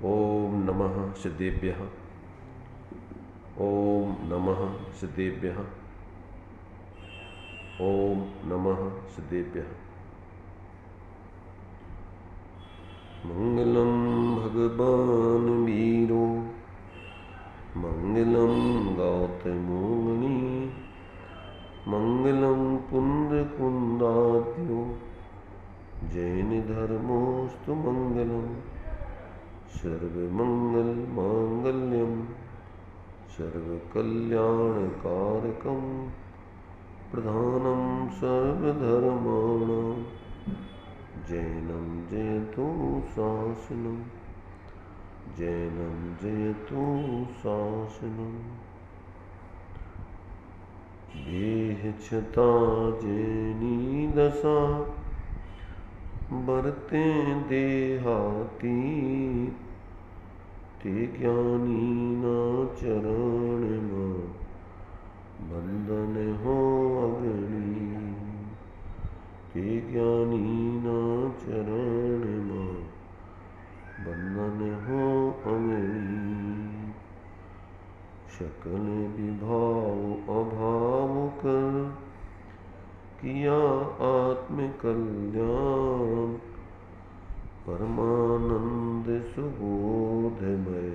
ओम नमः सिद्धेभ्यः। ओम नमः सिद्धेभ्यः। ओम नमः सिद्धेभ्यः। मंगलम भगवान वीरो मंगलम गौतमोमुनि मंगलम पुण्डकुंदाद्यो जैन धर्मोस्तु मंगलम सर्वमंगल मांगल्यम सर्वकल्याणकारकं प्रधानं सर्वधर्माणां जैनं जयतु शासनं जैनं जयतु शासनं। देह छता जैनी दशा बरते देहाती ते ज्ञानी ना चरण मां बंधन हो अगणी ते ज्ञानी ना चरण मां बंधन हो अगणी। सकल विभाव अभाव कर किया आत्म कल्याण परमानंद सुबोधमय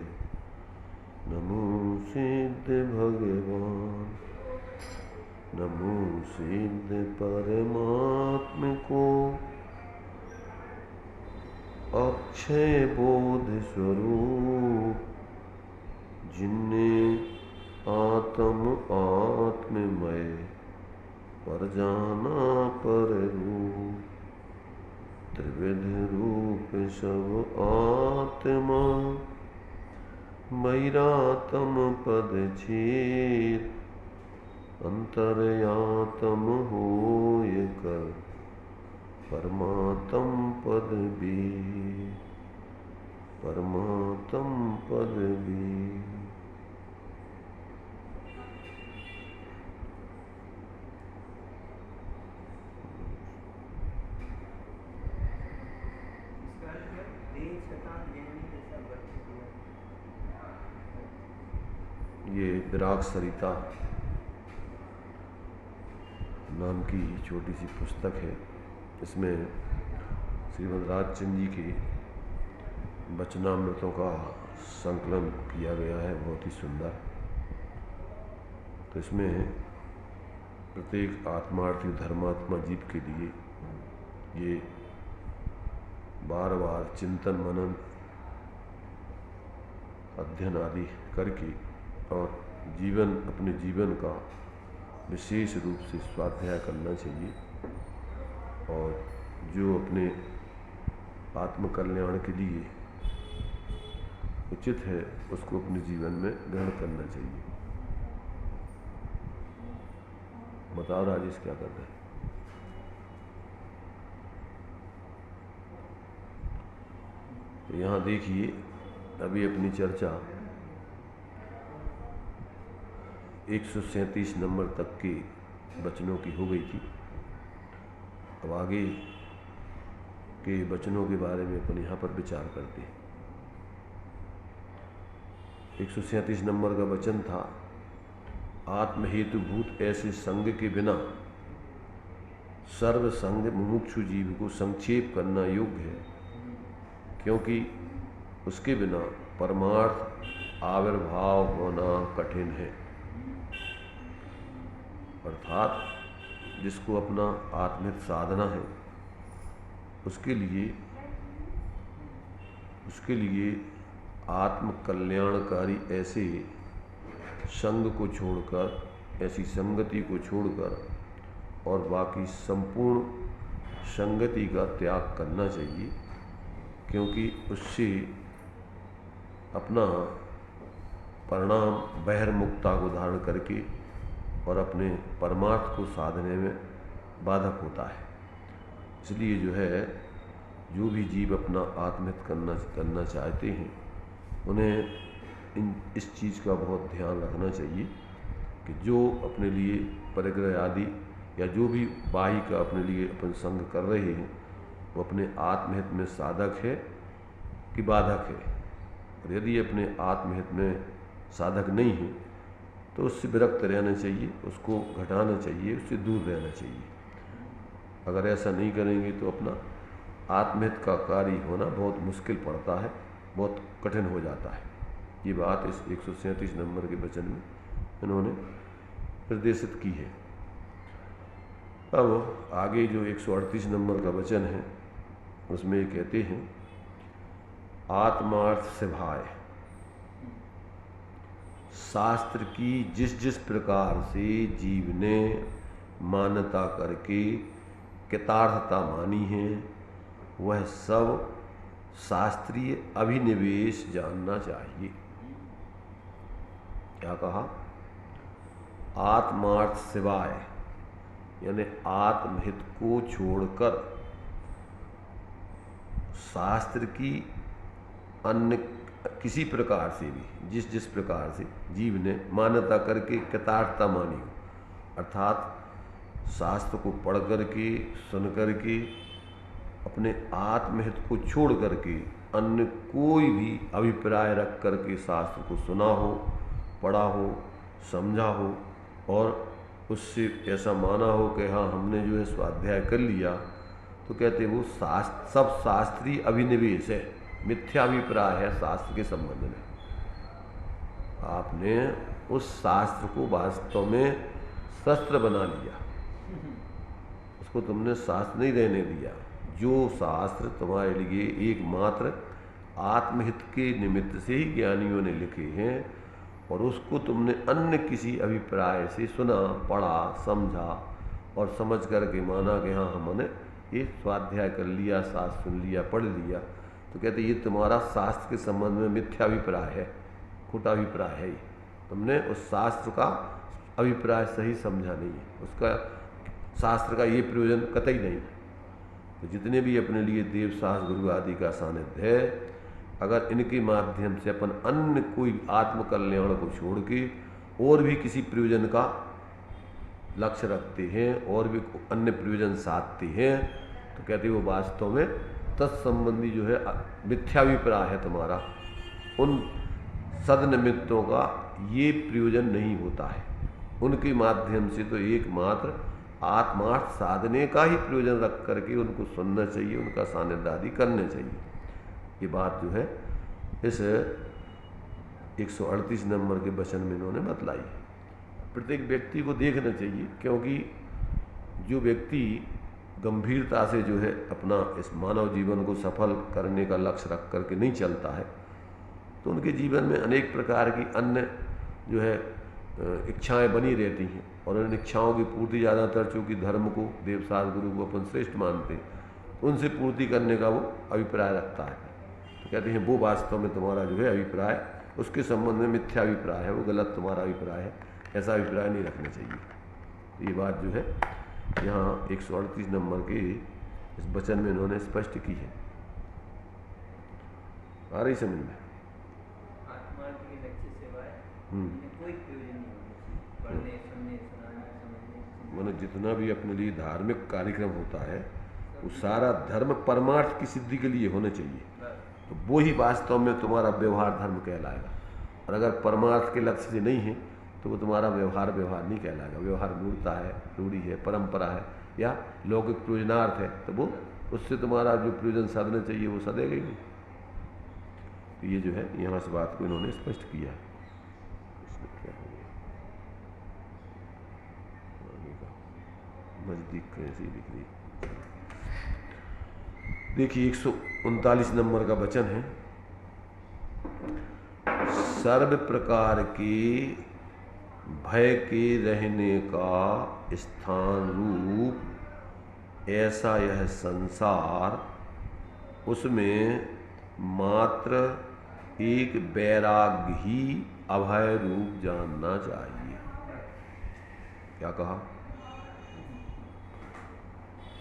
नमो सिद्ध भगवान नमो सिद्ध परमात्म को अक्षय बोध स्वरूप जिनने आत्ममय पर जाना पर रूप त्रिविध रूप सब आत्मा मैरात्म पद छेद अंतरयात्म होय कर परमात्म पद भी परमात्म पद भी। ये विराग सरिता नाम की छोटी सी पुस्तक है। इसमें श्रीमद् राजचंद्र जी के वचनामृतों का संकलन किया गया है, बहुत ही सुंदर। तो इसमें प्रत्येक आत्मार्थी धर्मात्मा जीव के लिए ये बार बार चिंतन मनन अध्ययन आदि करके और अपने जीवन का विशेष रूप से स्वाध्याय करना चाहिए और जो अपने आत्म कल्याण के लिए उचित है उसको अपने जीवन में ग्रहण करना चाहिए। बताओ राजेश क्या कर रहे हैं? तो यहाँ देखिए अभी अपनी चर्चा 137 नंबर तक के वचनों की हो गई थी। अब आगे के वचनों के बारे में अपन यहाँ पर विचार करते हैं। 137 नंबर का वचन था, आत्महेतुभूत ऐसे संग के बिना सर्व संग मुमुक्षु जीव को संक्षेप करना योग्य है, क्योंकि उसके बिना परमार्थ आविर्भाव होना कठिन है। अर्थात जिसको अपना आत्मिक साधना है उसके लिए आत्म कल्याणकारी ऐसे संग को छोड़कर, ऐसी संगति को छोड़कर और बाकी संपूर्ण संगति का त्याग करना चाहिए, क्योंकि उससे अपना परिणाम बहिर्मुखता को धारण करके और अपने परमार्थ को साधने में बाधक होता है। इसलिए जो है, जो भी जीव अपना आत्महित करना चाहते हैं उन्हें इस चीज़ का बहुत ध्यान रखना चाहिए कि जो अपने लिए परिग्रह आदि या जो भी बाह्य का अपने लिए अपन संग कर रहे हैं वो अपने आत्महित में साधक है कि बाधक है। और यदि अपने आत्महित में साधक नहीं है तो उससे विरक्त रहना चाहिए, उसको घटाना चाहिए, उससे दूर रहना चाहिए। अगर ऐसा नहीं करेंगे तो अपना आत्महित का कार्य होना बहुत मुश्किल पड़ता है, बहुत कठिन हो जाता है। ये बात इस 137 नंबर के वचन में इन्होंने निर्देशित की है। अब आगे जो 138 नंबर का वचन है उसमें ये कहते हैं, आत्मार्थ सेवाय, शास्त्र की जिस जिस प्रकार से जीव ने मान्यता करके कृतार्थता मानी है वह सब शास्त्रीय अभिनिवेश जानना चाहिए। क्या कहा? आत्मार्थ सेवाय यानी आत्महित को छोड़कर शास्त्र की अन्य किसी प्रकार से भी जिस जिस प्रकार से जीव ने मान्यता करके कृतार्थता मानी हो, अर्थात शास्त्र को पढ़ करके सुन करके अपने आत्महित को छोड़ करके अन्य कोई भी अभिप्राय रख करके शास्त्र को सुना हो, पढ़ा हो, समझा हो और उससे ऐसा माना हो कि हाँ हमने जो है स्वाध्याय कर लिया, तो कहते वो सब शास्त्रीय अभिनिवेश है, मिथ्याभिप्राय है शास्त्र के संबंध में। आपने उस शास्त्र को वास्तव में शस्त्र बना लिया, उसको तुमने शास्त्र नहीं रहने दिया। जो शास्त्र तुम्हारे लिए एकमात्र आत्महित के निमित्त से ही ज्ञानियों ने लिखे हैं और उसको तुमने अन्य किसी अभिप्राय से सुना, पढ़ा, समझा और समझ करके माना कि हाँ हमने ये स्वाध्याय कर लिया, शास्त्र सुन लिया, पढ़ लिया, तो कहते ये तुम्हारा शास्त्र के संबंध में मिथ्याभिप्राय है, खोटा अभिप्राय है। तुमने उस शास्त्र का अभिप्राय सही समझा नहीं है, उसका शास्त्र का ये प्रयोजन कतई नहीं है। तो जितने भी अपने लिए देव शास्त्र गुरु आदि का सानिध्य है, अगर इनके माध्यम से अपन अन्य कोई आत्मकल्याण को छोड़ के और भी किसी प्रयोजन का लक्ष्य रखते हैं और भी अन्य प्रयोजन साधते हैं, तो कहते वो वास्तव में तत्संबंधी जो है मिथ्याभिप्राय है तुम्हारा। उन सदनिमित्तों का ये प्रयोजन नहीं होता है, उनके माध्यम से तो एकमात्र आत्मार्थ साधने का ही प्रयोजन रख करके उनको सुनना चाहिए, उनका सानिध्य आदि करने चाहिए। ये बात जो है इस 138 नंबर के वचन में इन्होंने बतलाई। प्रत्येक व्यक्ति को देखना चाहिए, क्योंकि जो व्यक्ति गंभीरता से जो है अपना इस मानव जीवन को सफल करने का लक्ष्य रख करके नहीं चलता है, तो उनके जीवन में अनेक प्रकार की अन्य जो है इच्छाएं बनी रहती हैं और उन इच्छाओं की पूर्ति ज़्यादातर चूँकि धर्म को, देवशास्त्र गुरु को अपन श्रेष्ठ मानते हैं, उनसे पूर्ति करने का वो अभिप्राय रखता है। तो कहते हैं वो वास्तव में तुम्हारा जो है अभिप्राय उसके संबंध में मिथ्या अभिप्राय है, वो गलत तुम्हारा अभिप्राय है, ऐसा अभिप्राय नहीं रखना चाहिए। तो ये बात जो है यहाँ 138 नंबर के इस वचन में इन्होंने स्पष्ट की है। आ रही समझ में? मैंने जितना भी अपने लिए धार्मिक कार्यक्रम होता है वो सारा धर्म परमार्थ की सिद्धि के लिए होना चाहिए, तो वो ही वास्तव में तुम्हारा व्यवहार धर्म कहलाएगा। और अगर परमार्थ के लक्ष्य से नहीं है तो वो तुम्हारा व्यवहार नहीं कहलाएगा। व्यवहार मूर्ता है, रूढ़ी है, परंपरा है या लौकिक प्रयोजनार्थ है, तो वो उससे तुम्हारा जो प्रयोजन साधना चाहिए वो सदेगा ही नहीं। तो ये जो है यहाँ से बात को इन्होंने स्पष्ट किया है। नजदीक कैसी दिख रही? देखिए 139 नंबर का वचन है, सर्व प्रकार के भय के रहने का स्थान रूप ऐसा यह संसार, उसमें मात्र एक वैराग्य ही अभय रूप जानना चाहिए। क्या कहा?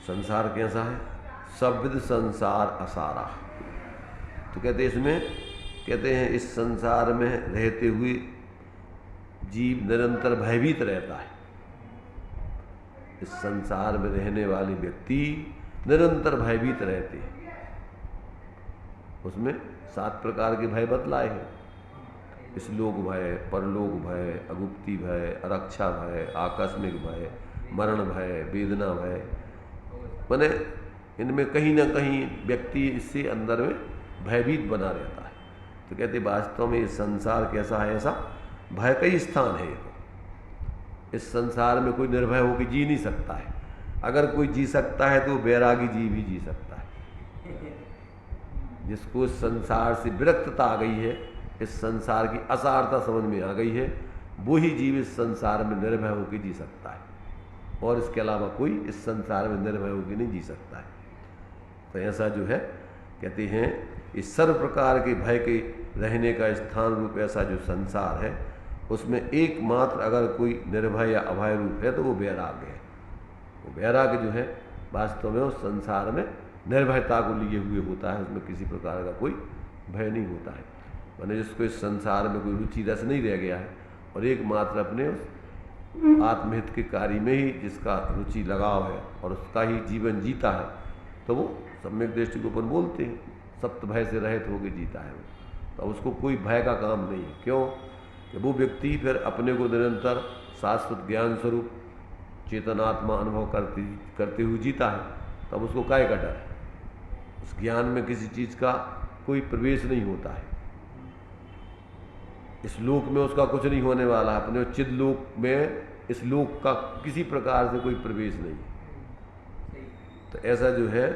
संसार कैसा है? सविद संसार असारा। तो कहते हैं इस संसार में रहते हुए जीव निरंतर भयभीत रहता है। इस संसार में रहने वाले व्यक्ति निरंतर भयभीत रहते हैं। उसमें 7 प्रकार के भय बतलाए हैं। इसलोक भय, परलोक भय, अगुप्ती भय, अरक्षा भय, आकस्मिक भय, मरण भय, वेदना भय। माने इनमें कहीं ना कहीं व्यक्ति इससे अंदर में भयभीत बना रहता है। तो कहते वास्तव में इस संसार कैसा है, ऐसा भय का ही स्थान है। तो इस संसार में कोई निर्भय होकर जी नहीं सकता है। अगर कोई जी सकता है तो वैरागी जीव ही जी सकता है, जिसको इस संसार से विरक्तता आ गई है, इस संसार की असारता समझ में आ गई है, वो ही जीव इस संसार में निर्भय होकर जी सकता है। और इसके अलावा कोई इस संसार में निर्भय होकर नहीं जी सकता है। तो ऐसा जो है कहते हैं इस सर्व प्रकार के भय के रहने का स्थान रूप ऐसा जो संसार है, उसमें एकमात्र अगर कोई निर्भय या अभय रूप है तो वो वैराग्य है। वो वैराग्य जो है वास्तव में उस संसार में निर्भयता को लिए हुए होता है, उसमें किसी प्रकार का कोई भय नहीं होता है। माने जिसको इस संसार में कोई रुचि रस नहीं रह गया है और एकमात्र अपने उस आत्महित के कार्य में ही जिसका रुचि लगाव है और उसका ही जीवन जीता है, तो वो सम्यक दृष्टि को अपन बोलते हैं सप्त भय से रहित होकर जीता है वो। तो उसको कोई भय का काम नहीं है। क्यों कि वो व्यक्ति फिर अपने को निरंतर शाश्वत ज्ञान स्वरूप चेतनात्मा अनुभव करते हुए जीता है। तब उसको काय का डर है। उस ज्ञान में किसी चीज़ का कोई प्रवेश नहीं होता है। इस लोक में उसका कुछ नहीं होने वाला है। अपने चिद लोक में इस लोक का किसी प्रकार से कोई प्रवेश नहीं है। तो ऐसा जो है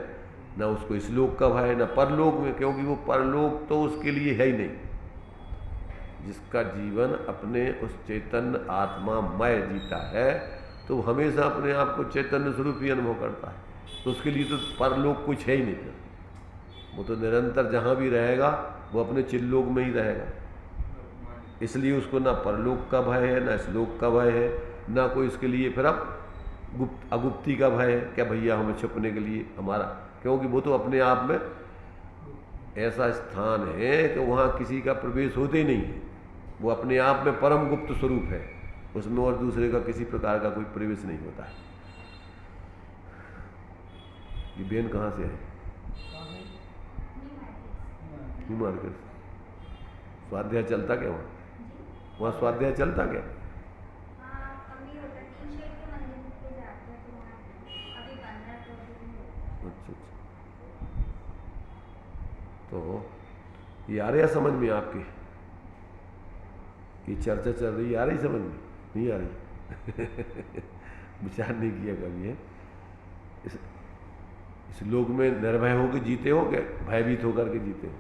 ना उसको इस लोक का भय न परलोक में, क्योंकि वो परलोक तो उसके लिए है ही नहीं। जिसका जीवन अपने उस चैतन्य आत्मा मय जीता है तो हमेशा अपने आप को चैतन्य स्वरूप ही अनुभव करता है। तो उसके लिए तो परलोक कुछ है ही नहीं। फिर वो तो निरंतर जहाँ भी रहेगा वो अपने चिल्लोक में ही रहेगा। इसलिए उसको ना परलोक का भय है, ना श्लोक का भय है, ना कोई इसके लिए फिर अब अगुप्ती का भय है क्या भैया हमें छुपने के लिए हमारा, क्योंकि वो तो अपने आप में ऐसा स्थान है कि वहाँ किसी का प्रवेश होते ही नहीं है। वो अपने आप में परम गुप्त स्वरूप है, उसमें और दूसरे का किसी प्रकार का कोई प्रवेश नहीं होता है। ये बेन कहाँ से है? New market. स्वाध्याय चलता क्या वहाँ? वहाँ स्वाध्याय चलता क्या? अच्छा। तो ये आ रहा समझ में आपके? ये चर्चा चल रही आ रही समझ में? नहीं आ रही? विचार नहीं किया कभी है? इस लोक में निर्भय होकर जीते हो क्या भयभीत होकर के जीते हो?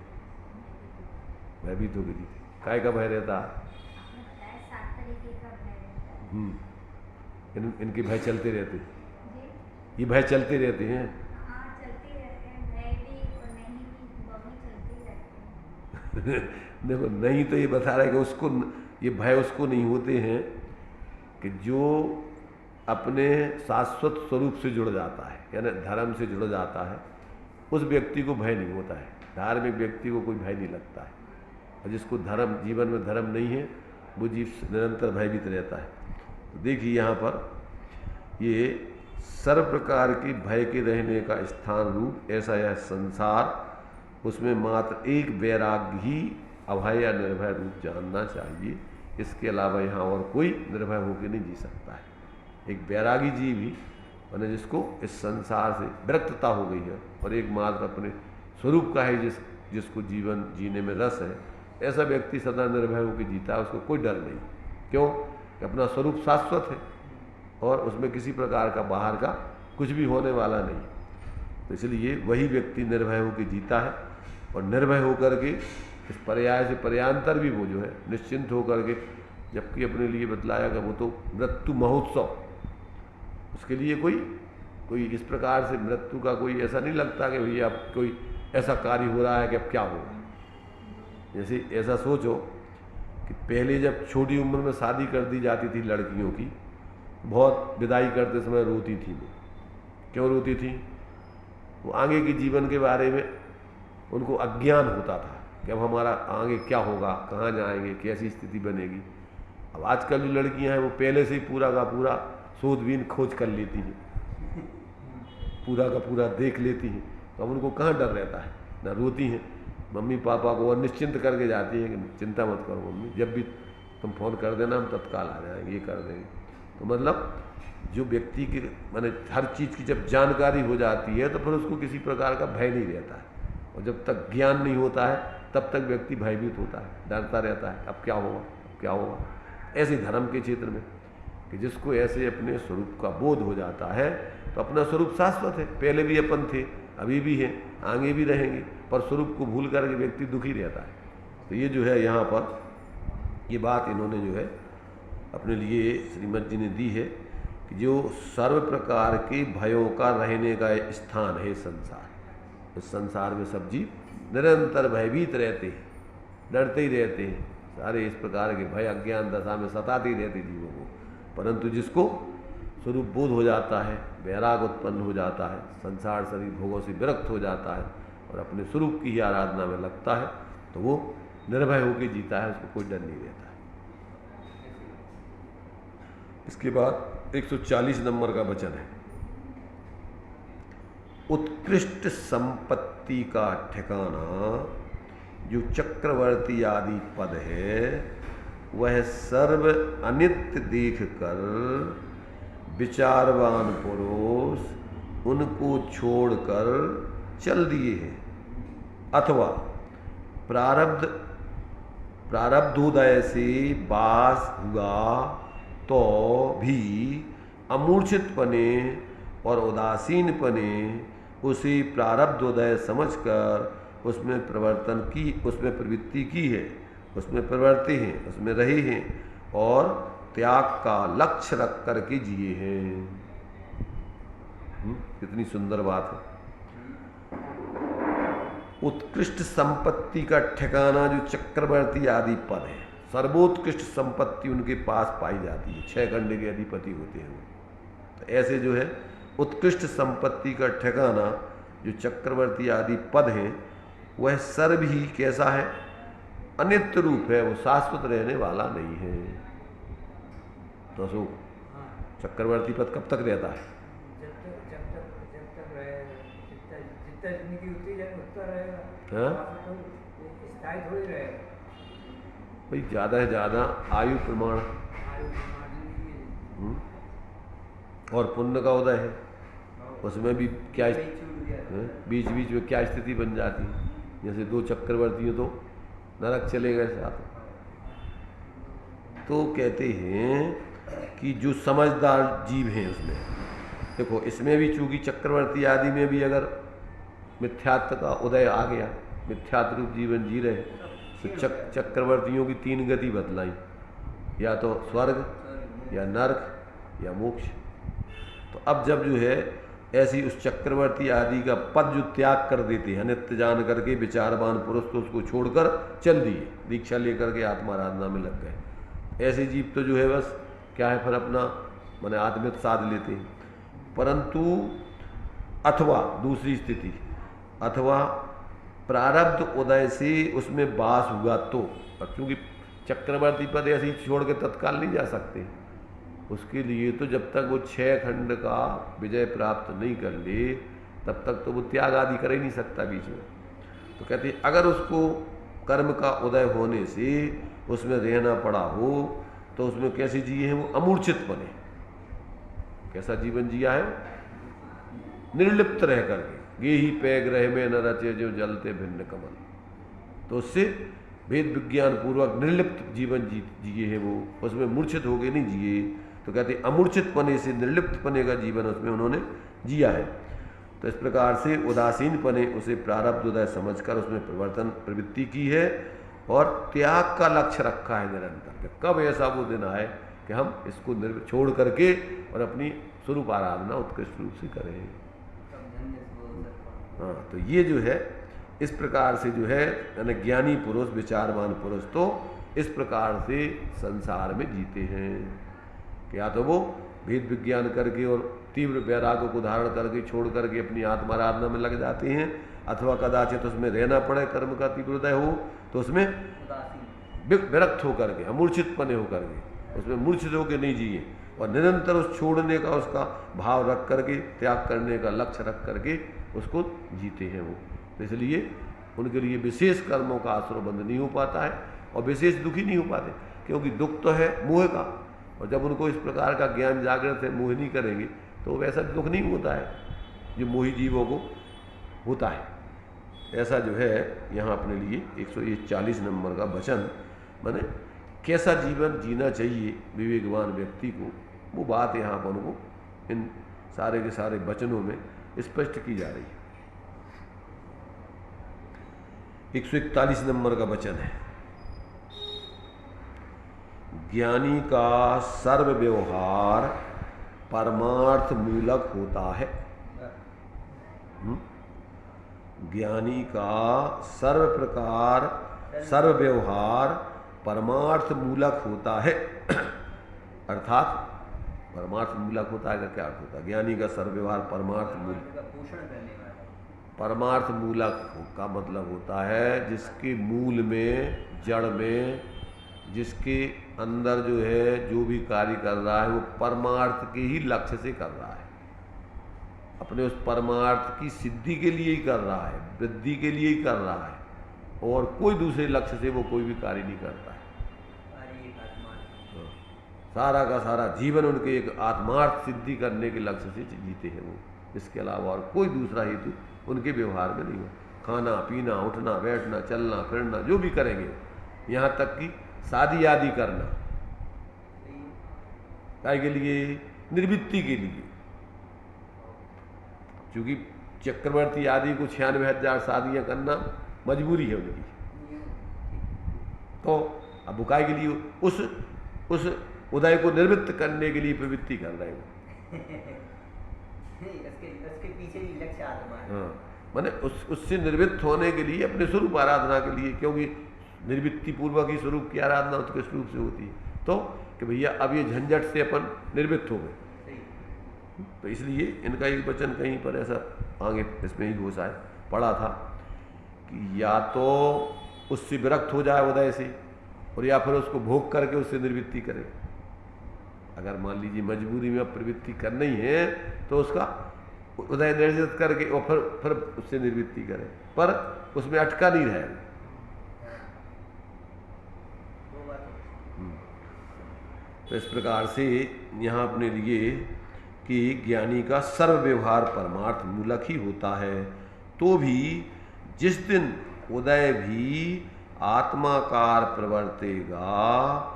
भयभीत होकर जीते। काय का भय रहता? इनके भय चलते रहते, ये भय चलते रहते हैं। देखो नहीं तो ये बता रहा है कि उसको ये भय उसको नहीं होते हैं कि जो अपने शाश्वत स्वरूप से जुड़ जाता है, यानी धर्म से जुड़ जाता है, उस व्यक्ति को भय नहीं होता है। धार्मिक व्यक्ति को कोई भय नहीं लगता है। और जिसको धर्म जीवन में धर्म नहीं है वो जीव निरंतर भयभीत रहता है। तो देखिए यहाँ पर ये सर्व प्रकार के भय के रहने का स्थान रूप ऐसा यह संसार, उसमें मात्र एक वैराग्य ही अभय या निर्भय रूप जानना चाहिए। इसके अलावा यहाँ और कोई निर्भय होकर नहीं जी सकता है। एक वैरागी जीव ही मैंने जिसको इस संसार से विरक्तता हो गई है और एकमात्र अपने स्वरूप का है जिसको जीवन जीने में रस है, ऐसा व्यक्ति सदा निर्भय होकर जीता है। उसको कोई डर नहीं। क्यों कि अपना स्वरूप शाश्वत है और उसमें किसी प्रकार का बाहर का कुछ भी होने वाला नहीं। तो इसलिए वही व्यक्ति निर्भय होकर जीता है और निर्भय होकर के इस पर्याय से पर्यांतर भी वो जो है निश्चिंत होकर के, जबकि अपने लिए बतलाया कि वो तो मृत्यु महोत्सव, उसके लिए कोई इस प्रकार से मृत्यु का कोई ऐसा नहीं लगता कि भैया अब कोई ऐसा कार्य हो रहा है कि अब क्या होगा। जैसे ऐसा सोचो कि पहले जब छोटी उम्र में शादी कर दी जाती थी लड़कियों की, बहुत विदाई करते समय रोती थी वो। क्यों रोती थी? वो आगे के जीवन के बारे में उनको अज्ञान होता था कि अब हमारा आगे क्या होगा, कहाँ जाएंगे, कैसी स्थिति बनेगी। अब आजकल जो लड़कियां हैं वो पहले से ही पूरा का पूरा शोधबीन खोज कर लेती हैं, पूरा का पूरा देख लेती हैं। तो अब उनको कहाँ डर रहता है, ना रोती हैं। मम्मी पापा को और निश्चिंत करके जाती है कि चिंता मत करो मम्मी, जब भी तुम फ़ोन कर देना हम तत्काल आ जाएंगे, ये कर देंगे। तो मतलब जो व्यक्ति की माने हर चीज़ की जब जानकारी हो जाती है तो फिर उसको किसी प्रकार का भय नहीं रहता है, और जब तक ज्ञान नहीं होता है तब तक व्यक्ति भयभीत होता है, डरता रहता है, अब क्या होगा अब क्या होगा। ऐसे धर्म के क्षेत्र में कि जिसको ऐसे अपने स्वरूप का बोध हो जाता है तो अपना स्वरूप शाश्वत है, पहले भी अपन थे, अभी भी हैं, आगे भी रहेंगे, पर स्वरूप को भूल करके व्यक्ति दुखी रहता है। तो ये जो है यहाँ पर ये बात इन्होंने जो है अपने लिए श्रीमद जी ने दी है कि जो सर्व प्रकार के भयों का रहने का स्थान है संसार। इस संसार में सब जीव निरंतर भयभीत रहते हैं, डरते ही रहते हैं, सारे इस प्रकार के भय अज्ञान दशा में सताते ही रहते जीवों को। परंतु जिसको स्वरूप बोध हो जाता है, वैराग उत्पन्न हो जाता है, संसार शरीर भोगों से विरक्त हो जाता है और अपने स्वरूप की ही आराधना में लगता है, तो वो निर्भय होकर जीता है, उसको कोई डर नहीं रहता है। इसके बाद 140 नंबर का वचन है, उत्कृष्ट संपत्ति का ठिकाना जो चक्रवर्ती आदि पद है, वह सर्व अनित्य देख कर विचारवान पुरुष उनको छोड़कर चल दिए हैं, अथवा प्रारब्धोदय से बास हुआ तो भी अमूर्छित पने और उदासीन पने उसे प्रारब्धोदय समझकर उसमें उसमें प्रवृत्ति की है, उसमें प्रवृत्ति हैं, उसमें रहे हैं और त्याग का लक्ष्य रख करके जिए हैं। कितनी सुंदर बात है। उत्कृष्ट संपत्ति का ठिकाना जो चक्रवर्ती आदि पद है, सर्वोत्कृष्ट संपत्ति उनके पास पाई जाती है, 6 खंड के अधिपति होते हैं वो। तो ऐसे जो है उत्कृष्ट संपत्ति का ठिकाना जो चक्रवर्ती आदि पद हैं, वह सर्व ही कैसा है, अनित्य रूप है, वो शाश्वत रहने वाला नहीं है। तो सो चक्रवर्ती पद कब तक रहता है? भाई ज़्यादा से ज़्यादा आयु प्रमाण और पुण्य का उदय है, उसमें भी क्या बीच बीच में क्या स्थिति बन जाती है। जैसे 2 चक्रवर्ती हो तो नरक चले गए साथ। तो कहते हैं कि जो समझदार जीव हैं उसमें देखो, इसमें भी चूंकि चक्रवर्ती आदि में भी अगर मिथ्यात्व का उदय आ गया, मिथ्यात्व रूप जीवन जी रहे, तो चक्रवर्तियों की 3 गति बतलाई, या तो स्वर्ग या नरक या मोक्ष। तो अब जब जो है ऐसी उस चक्रवर्ती आदि का पद जो त्याग कर देते हैं, नित्य जान करके विचारवान पुरुष तो उसको छोड़कर चल दिए, दीक्षा लेकर के आत्माराधना में लग गए। ऐसे जीव तो जो है बस क्या है, फिर अपना माने आत्मित साध लेते हैं। परंतु अथवा दूसरी स्थिति, अथवा प्रारब्ध उदय से उसमें वास हुआ तो, क्योंकि चक्रवर्ती पद ऐसे ही छोड़ के तत्काल नहीं जा सकते, उसके लिए तो जब तक वो 6 खंड का विजय प्राप्त नहीं कर ले तब तक तो वो त्याग आदि कर ही नहीं सकता बीच में। तो कहते हैं अगर उसको कर्म का उदय होने से उसमें रहना पड़ा हो तो उसमें कैसे जिए हैं वो, अमूर्छित बने। कैसा जीवन जिया है, निर्लिप्त रह करके, ये ही पैग रहे में न रचे जो जलते भिन्न कमल। तो उससे वेद विज्ञान पूर्वक निर्लिप्त जीवन जिए हैं वो, उसमें मूर्छित हो गए नहीं जिए। तो कहते अमूर्छित पने से निर्लिप्त पने का जीवन उसमें उन्होंने जिया है। तो इस प्रकार से उदासीन पने उसे प्रारब्ध उदय समझकर उसमें प्रवृत्ति की है और त्याग का लक्ष्य रखा है निरंतर। कब ऐसा वो दिन आए कि हम इसको छोड़ करके और अपनी स्वरूप आराधना उत्कृष्ट रूप से करें। हाँ, तो ये जो है इस प्रकार से जो है यानी ज्ञानी पुरुष, विचारवान पुरुष तो इस प्रकार से संसार में जीते हैं कि या तो वो वेद विज्ञान करके और तीव्र वैराग्य को धारण करके छोड़ करके अपनी आत्माराधना में लग जाते हैं, अथवा कदाचित उसमें रहना पड़े, कर्म का तीव्र उदय हो तो उसमें विरक्त होकर के, अमूर्छित पने होकर के, उसमें मूर्छित होकर नहीं जिए और निरंतर उस छोड़ने का उसका भाव रख करके, त्याग करने का लक्ष्य रख करके उसको जीते हैं वो। तो इसलिए उनके लिए विशेष कर्मों का आश्रयबंध नहीं हो पाता है और विशेष दुखी नहीं हो पाते, क्योंकि दुख तो है मोह का, और जब उनको इस प्रकार का ज्ञान जागृत है, मोह नहीं करेंगे तो वैसा दुख नहीं होता है जो मोही जीवों को होता है। ऐसा जो है यहाँ अपने लिए 140 नंबर का वचन, माने कैसा जीवन जीना चाहिए विवेकवान व्यक्ति को, वो बात यहाँ पर उनको इन सारे के सारे वचनों में स्पष्ट की जा रही है। 141 नंबर का वचन है, ज्ञानी का सर्व व्यवहार परमार्थ मूलक होता है। ज्ञानी का सर्व व्यवहार परमार्थ मूलक होता है। अर्थात परमार्थ मूलक होता है का क्या अर्थ होता है? ज्ञानी का सर्व व्यवहार परमार्थ मूलक का मतलब होता है जिसके मूल में, जड़ में, जिसके अंदर जो है जो भी कार्य कर रहा है वो परमार्थ के ही लक्ष्य से कर रहा है, अपने उस परमार्थ की सिद्धि के लिए ही कर रहा है, वृद्धि के लिए ही कर रहा है, और कोई दूसरे लक्ष्य से वो कोई भी कार्य नहीं करता है। सारा का सारा जीवन उनके एक आत्मार्थ सिद्धि करने के लक्ष्य से जीते हैं वो, इसके अलावा और कोई दूसरा हेतु उनके व्यवहार में नहीं हो। खाना पीना, उठना बैठना, चलना फिरना जो भी करेंगे, यहाँ तक कि शादी आदि करना, काय के लिए? निर्वृत्ति के लिए, क्योंकि चक्रवर्ती आदि को 96,000 शादियाँ करना मजबूरी है उनकी, तो अब बुकाई के लिए उस उदय को निवृत्त करने के लिए प्रवृत्ति कर रहे हैं। उसके पीछे ही लक्ष्य आत्मा है। हाँ, माने उससे निवृत्त होने के लिए, अपने स्वरूप आराधना के लिए, क्योंकि निर्वृत्ति पूर्वक ही स्वरूप की आराधना उसके स्वरूप से होती है, तो कि भैया अब ये झंझट से अपन निवृत्त हो गए, तो इसलिए इनका एक वचन कहीं पर ऐसा आगे इसमें ही घोषा है पढ़ा था कि या तो उससे विरक्त हो जाए उदय से, और या फिर उसको भोग करके उससे निर्वृत्ति करे। अगर मान लीजिए मजबूरी में अब प्रवृत्ति करनी है तो उसका उदय निर्जित करके और फिर उससे निर्वृत्ति करे, पर उसमें अटका नहीं रहेगा। तो इस प्रकार से यहाँ अपने लिए कि ज्ञानी का सर्व व्यवहार परमार्थ मूलक ही होता है, तो भी जिस दिन उदय भी आत्माकार प्रवर्तेगा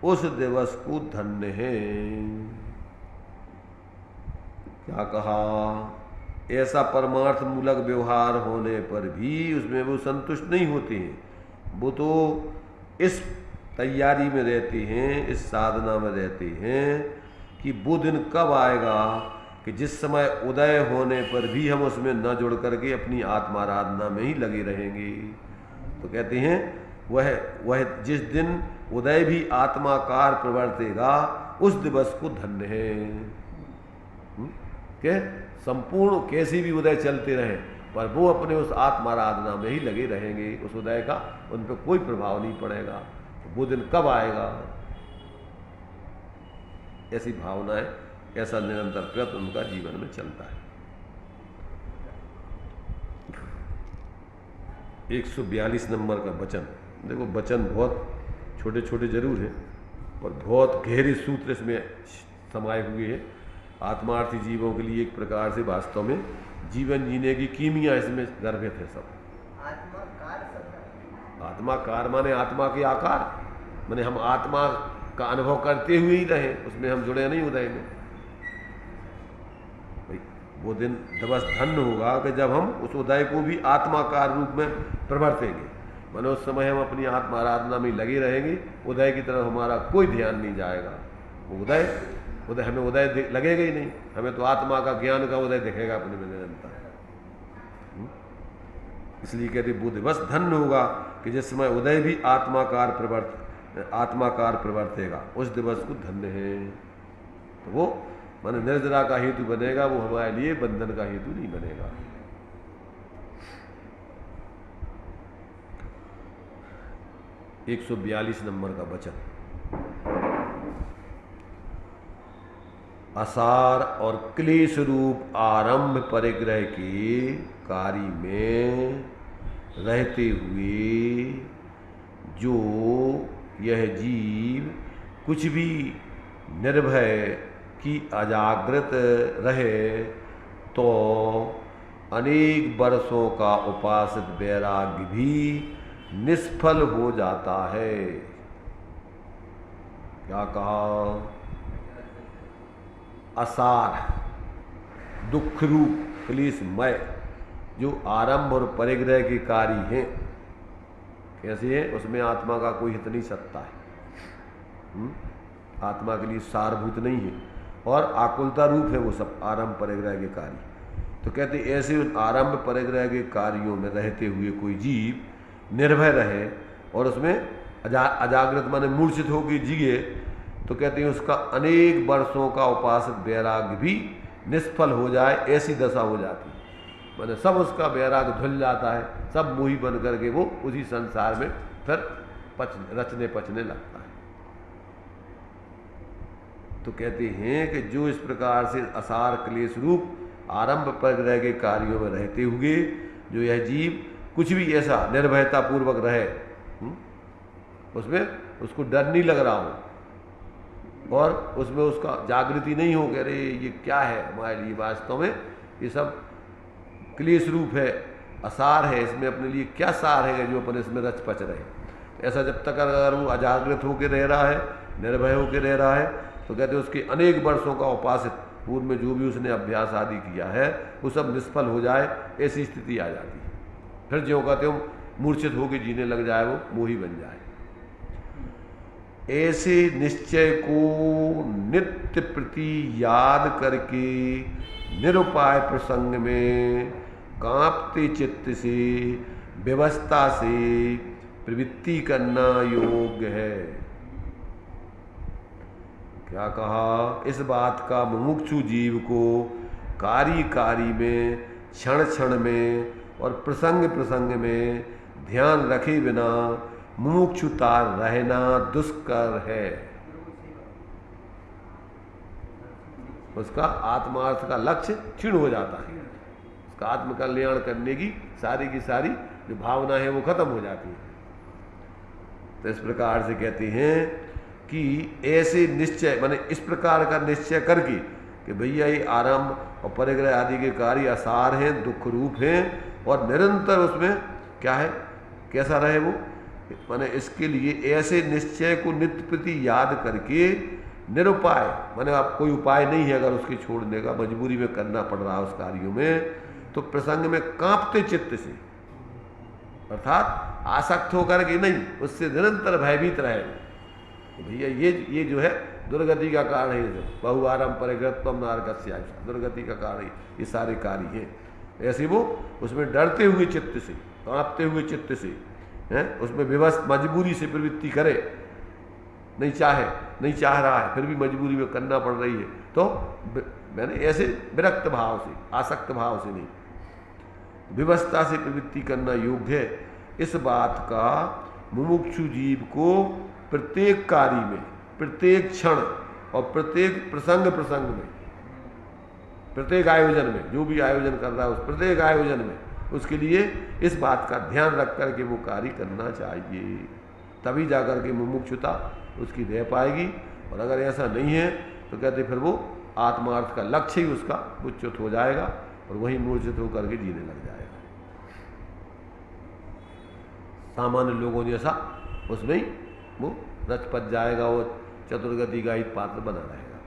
उस दिवस को धन्य है। क्या कहा? ऐसा परमार्थ मूलक व्यवहार होने पर भी उसमें वो संतुष्ट नहीं होते हैं, वो तो इस तैयारी में रहते हैं, इस साधना में रहते हैं कि वो दिन कब आएगा कि जिस समय उदय होने पर भी हम उसमें न जुड़ करके अपनी आत्माराधना में ही लगे रहेंगे। तो कहते हैं वह जिस दिन उदय भी आत्माकार प्रवर्तेगा उस दिवस को धन्य है। के संपूर्ण कैसे भी उदय चलते रहे पर वो अपने उस आत्माराधना में ही लगे रहेंगे, उस उदय का उन पर कोई प्रभाव नहीं पड़ेगा। तो वो दिन कब आएगा, ऐसी भावनाएं, ऐसा निरंतर प्रयत्न उनका जीवन में चलता है। 142 नंबर का वचन देखो, वचन बहुत छोटे छोटे जरूर हैं पर बहुत गहरे सूत्र इसमें समाये हुए हैं। आत्मार्थी जीवों के लिए एक प्रकार से वास्तव में जीवन जीने की कीमिया इसमें गर्भित है सब। आत्माकार माने आत्मा के आकार, माने हम आत्मा का अनुभव करते हुए ही रहे, उसमें हम जुड़े नहीं उदय में। वो दिन दिवस धन्य होगा कि जब हम उस उदय को भी आत्माकार रूप में प्रवर्तेंगे, माने उस समय हम अपनी आत्मा आराधना में लगे रहेंगे, उदय की तरफ हमारा कोई ध्यान नहीं जाएगा। वो उदय हमें उदय लगेगा ही नहीं, हमें तो आत्मा का ज्ञान का उदय दिखेगा अपने में निरंतर। इसलिए कहते वो दिवस धन्य होगा कि जिस समय उदय भी आत्माकार प्रवर्तेगा, उस दिवस को धन्य है। तो वो माने निर्जरा का हेतु बनेगा, वो हमारे लिए बंधन का हेतु नहीं बनेगा। एक 142 नंबर का वचन, असार और क्लेश रूप आरंभ परिग्रह के कार्य में रहते हुए जो यह जीव कुछ भी निर्भय की अजागृत रहे तो अनेक वर्षों का उपासित वैराग्य भी निष्फल हो जाता है। क्या कहा? असार दुख रूप क्लेशमय जो आरंभ और परिग्रह के कार्य हैं, कैसे है? उसमें आत्मा का कोई हित नहीं सकता है। आत्मा के लिए सारभूत नहीं है और आकुलता रूप है वो सब आरंभ परिग्रह के कार्य। तो कहते ऐसे आरंभ परिग्रह के कार्यों में रहते हुए कोई जीव निर्भय रहे और उसमें अजागृत माने मूर्छित होकर जिए, तो कहते हैं उसका अनेक वर्षों का उपासित वैराग्य भी निष्फल हो जाए, ऐसी दशा हो जाती है। माने सब उसका वैराग्य धुल जाता है, सब मोही बन करके वो उसी संसार में फिर रचने पचने लगता है। तो कहते हैं कि जो इस प्रकार से असार क्लेश रूप आरंभ परिग्रह के कार्यों में रहते हुए जो यह जीव कुछ भी ऐसा निर्भयता पूर्वक रहे, उसमें उसको डर नहीं लग रहा हो और उसमें उसका जागृति नहीं हो कि अरे ये क्या है हमारे लिए, वास्तव में ये सब क्लेश रूप है, असार है, इसमें अपने लिए क्या सार है जो अपन इसमें रच पच रहे। ऐसा जब तक अगर वो अजागृत होकर रह रहा है, निर्भय होकर रह रहा है, तो कहते हैं उसके अनेक वर्षों का उपासित पूर्व में जो भी उसने अभ्यास आदि किया है वो सब निष्फल हो जाए, ऐसी स्थिति आ जाती है। फिर जो कहते हो मूर्छित होकर जीने लग जाए, वो मोही बन जाए। ऐसे निश्चय को नित्य प्रति याद करके निरुपाय प्रसंग में कांपते चित्त से व्यवस्था से प्रवृत्ति करना योग्य है। क्या कहा? इस बात का मुमुक्षु जीव को कार्य कार्य में, क्षण क्षण में और प्रसंग प्रसंग में ध्यान रखे बिना मुमुक्षुता रहना दुष्कर है। उसका आत्मार्थ का लक्ष्य क्षीण हो जाता है, उसका आत्मकल्याण करने की सारी जो भावना है वो खत्म हो जाती है। तो इस प्रकार से कहते हैं कि ऐसे निश्चय माने इस प्रकार का निश्चय करके कि भैया ये आरंभ और परिग्रह आदि के कार्य असार हैं, दुख रूप हैं और निरंतर उसमें क्या है, कैसा रहे वो, माने इसके लिए ऐसे निश्चय को नित्य प्रति याद करके निरुपाय माने आप कोई उपाय नहीं है अगर उसके छोड़ने का, मजबूरी में करना पड़ रहा है उस कार्यों में, तो प्रसंग में कांपते चित्त से अर्थात आसक्त होकर के नहीं, उससे निरंतर भयभीत रहे। तो भैया ये जो है दुर्गति का कारण है, बहुआरम परिग्रहत्वम नारकस्य, दुर्गति का कारण ये सारे कार्य हैं। ऐसे वो उसमें डरते हुए चित्त से, कांपते हुए चित्त से हैं, उसमें विवश मजबूरी से प्रवृत्ति करे, नहीं चाह रहा है फिर भी मजबूरी में करना पड़ रही है, तो मैंने ऐसे विरक्त भाव से, आसक्त भाव से नहीं, विवस्था से प्रवृत्ति करना योग्य है। इस बात का मुमुक्षु जीव को प्रत्येक कार्य में, प्रत्येक क्षण और प्रत्येक प्रसंग में, प्रत्येक आयोजन में, जो भी आयोजन कर रहा है उस प्रत्येक आयोजन में उसके लिए इस बात का ध्यान रख कर के वो कार्य करना चाहिए, तभी जाकर के मुमुक्षुता उसकी रह पाएगी। और अगर ऐसा नहीं है तो कहते फिर वो आत्मार्थ का लक्ष्य ही उसका उच्युत हो जाएगा और वही मूर्छित होकर के जीने लग जाएगा। सामान्य लोगों जैसा उसमें ही वो रच पच जाएगा, वो चतुर्गति का ही पात्र बना रहेगा।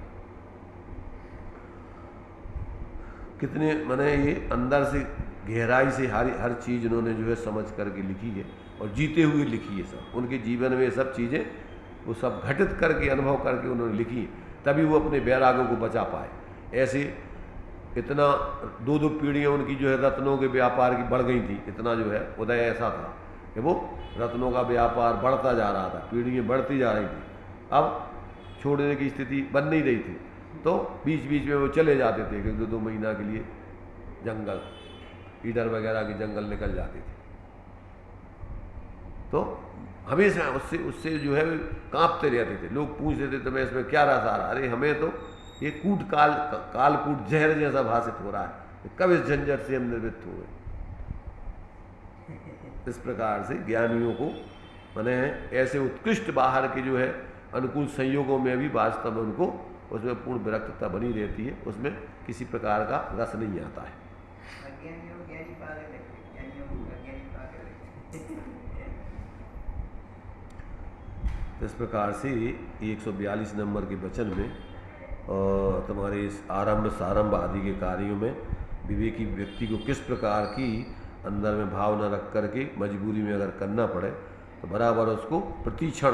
कितने माने ये अंदर से गहराई से हर चीज उन्होंने जो है समझ करके लिखी है और जीते हुए लिखी है सब, उनके जीवन में ये सब चीजें वो सब घटित करके अनुभव करके उन्होंने लिखी है, तभी वो अपने बैरागों को बचा पाए। ऐसे इतना 2-2 पीढ़ियाँ उनकी जो है रत्नों के व्यापार की बढ़ गई थी, इतना जो है उदय ऐसा था कि वो रत्नों का व्यापार बढ़ता जा रहा था, पीढ़ियाँ बढ़ती जा रही थी, अब छोड़ने की स्थिति बन नहीं रही थी, तो बीच बीच में वो चले जाते थे कि 2-2 महीना के लिए जंगल, ईडर वगैरह के जंगल निकल जाते थे। तो हमेशा उससे जो है कांपते रहते थे। लोग पूछते थे तुम्हें इसमें क्या रस आ रहा, अरे हमें तो ये कालकूट जहर जैसा भाषित हो रहा है, कब इस झंझट से हम निवृत्त हुए। इस प्रकार से ज्ञानियों को माने ऐसे उत्कृष्ट बाहर के जो है अनुकूल संयोगों में भी वास्तव में उनको उसमें पूर्ण विरक्तता बनी रहती है, उसमें किसी प्रकार का रस नहीं आता है। अज्ञानियों को ज्ञानी पा के रखे, ज्ञानियों को अज्ञानी पा के रखे। इस प्रकार से 142 नंबर के वचन में तुम्हारे इस आरंभ सारंभ आदि के कार्यों में विवेकी व्यक्ति को किस प्रकार की अंदर में भावना रख करके मजबूरी में अगर करना पड़े तो बराबर उसको प्रतिक्षण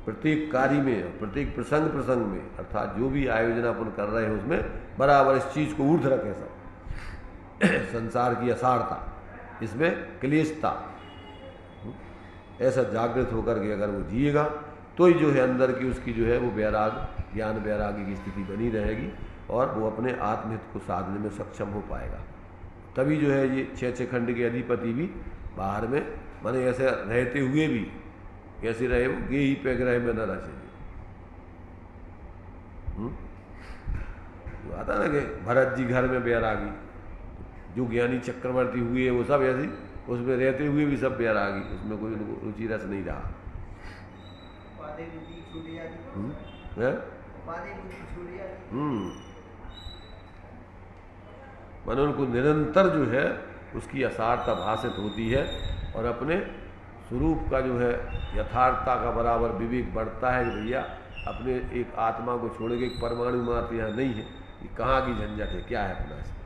प्रत्येक कार्य में प्रत्येक प्रसंग में अर्थात जो भी आयोजन अपन कर रहे हैं उसमें बराबर इस चीज़ को ऊर्ध्व रखें सब संसार की असारता, इसमें क्लेशता, ऐसा जागृत होकर के अगर वो जिएगा तो ही जो है अंदर की उसकी जो है वो वैराग ज्ञान वैराग्य की स्थिति बनी रहेगी और वो अपने आत्महित को साधने में सक्षम हो पाएगा। तभी जो है ये छः खंड के अधिपति भी बाहर में माने ऐसे रहते हुए भी कैसे रहे वो गे ही पे ग्रह में न रचे। जो आता ना कि भरत जी घर में बैरागी, जो ज्ञानी चक्रवर्ती हुए वो सब ऐसी उसमें रहते हुए भी सब बैरागी, उसमें कोई उनको रुचि रस नहीं रहा। मन उनको निरंतर जो है उसकी असारता भाषित होती है और अपने स्वरूप का जो है यथार्थता का बराबर विवेक बढ़ता है कि भैया अपने एक आत्मा को छोड़ के एक परमाणु मात्र यहाँ नहीं है, ये कहाँ की झंझट है, क्या है अपना इसमें,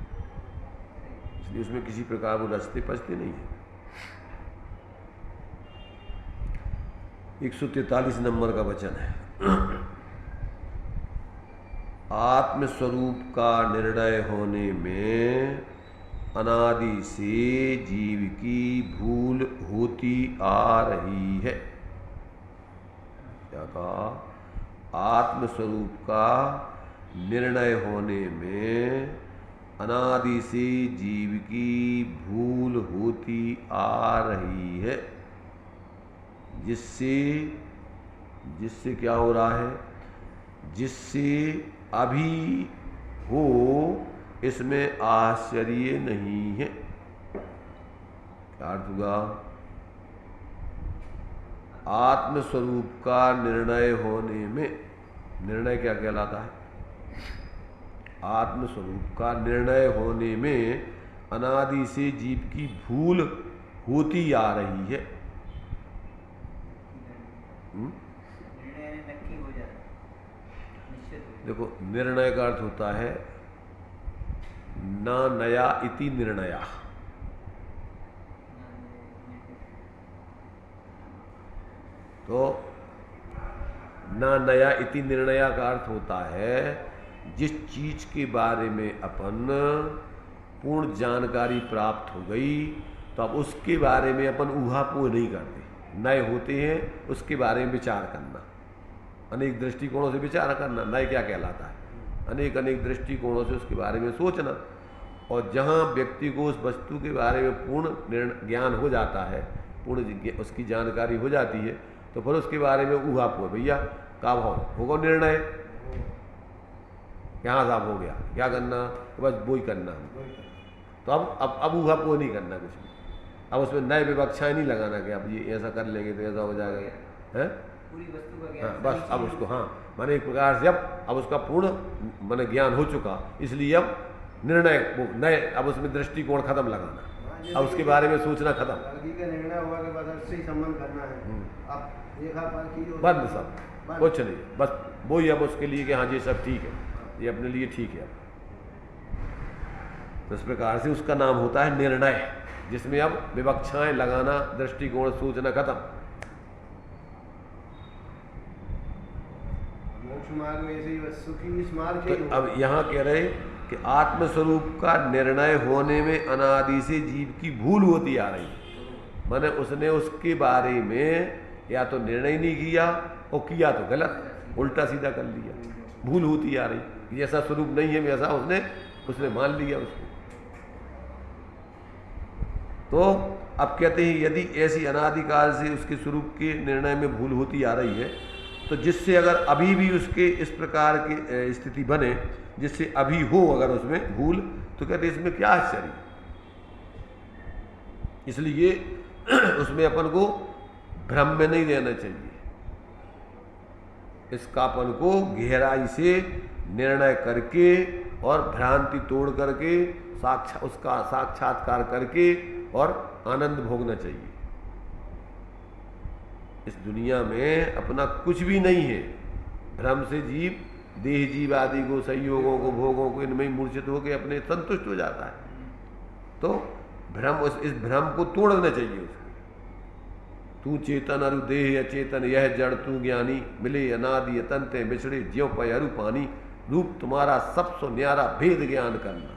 इसलिए उसमें किसी प्रकार वो रचते पचते नहीं है। 143 नंबर का वचन है आत्मस्वरूप का निर्णय होने में अनादि से जीव की भूल होती आ रही है। क्या कहा? आत्मस्वरूप का निर्णय होने में अनादि से जीव की भूल होती आ रही है, जिससे क्या हो रहा है? जिससे अभी हो इसमें आश्चर्य नहीं है। क्या अर्थ हुआ? आत्मस्वरूप का निर्णय होने में, निर्णय क्या कहलाता है? आत्मस्वरूप का निर्णय होने में अनादि से जीव की भूल होती आ रही है। देखो, निर्णय का अर्थ होता है न नया इति निर्णया। तो न नया इति निर्णया का अर्थ होता है जिस चीज के बारे में अपन पूर्ण जानकारी प्राप्त हो गई तो अब उसके बारे में अपन ऊहापोह नहीं करते, नए होते हैं उसके बारे में विचार करना, अनेक दृष्टिकोणों से विचार करना नए क्या कहलाता है? अनेक दृष्टिकोणों से उसके बारे में सोचना। और जहाँ व्यक्ति को उस वस्तु के बारे में पूर्ण ज्ञान हो जाता है, पूर्ण उसकी जानकारी हो जाती है, तो फिर उसके बारे में ऊहापोह, भैया का भाव होगा निर्णय, यहाँ साहब हो गया, क्या करना? बस वो ही करना हम। तो अब ऊहापोह नहीं करना कुछ भी, अब उसमें नए विवक्षाएं नहीं लगाना कि अब ये ऐसा कर लेंगे तो ऐसा हो जाएगा, है पूरी वस्तु का ज्ञान। हाँ, बस अब उसको माने एक प्रकार से अब उसका पूर्ण माने ज्ञान हो चुका, इसलिए अब निर्णय वो नए, अब उसमें दृष्टिकोण खत्म लगाना, अब उसके बारे में सोचना खत्म। निर्णय हुआ कि बस उससे ही संबंध करना है, अब देखा बंद सब कुछ नहीं, बस वो ही अब उसके लिए कि हाँ ये सब ठीक है, ये अपने लिए ठीक है। तो इस प्रकार से उसका नाम होता है निर्णय, जिसमें अब विवक्षाएं लगाना, दृष्टिकोण सोचना खत्म। तो अब यहाँ कह रहे कि आत्मस्वरूप का निर्णय होने में अनादि से जीव की भूल होती आ रही, माने उसने उसके बारे में या तो निर्णय नहीं किया और किया तो गलत, उल्टा सीधा कर लिया, भूल होती आ रही, जैसा स्वरूप नहीं है वैसा उसने मान लिया उसको। तो अब कहते हैं यदि ऐसी अनादिकाल से उसके स्वरूप के निर्णय में भूल होती आ रही है, तो जिससे अगर अभी भी उसके इस प्रकार की स्थिति बने, जिससे अभी हो अगर उसमें भूल, तो कहते हैं इसमें क्या आश्चर्य। इसलिए उसमें अपन को भ्रम में नहीं रहना चाहिए। इसका अपन को गहराई से निर्णय करके और भ्रांति तोड़ करके उसका साक्षात्कार करके और आनंद भोगना चाहिए। इस दुनिया में अपना कुछ भी नहीं है। भ्रम से जीव देह जीव आदि को, संयोगों को, भोगों को, इनमें मूर्छित होकर अपने संतुष्ट हो जाता है। तो भ्रम, इस भ्रम को तोड़ना चाहिए उसको। तू चेतन अरु देह अचेतन, यह जड़ तू ज्ञानी, मिले अनादि अतंते बिछड़े ज्यों पय अरु पानी, रूप तुम्हारा सबसो न्यारा भेद ज्ञान करना,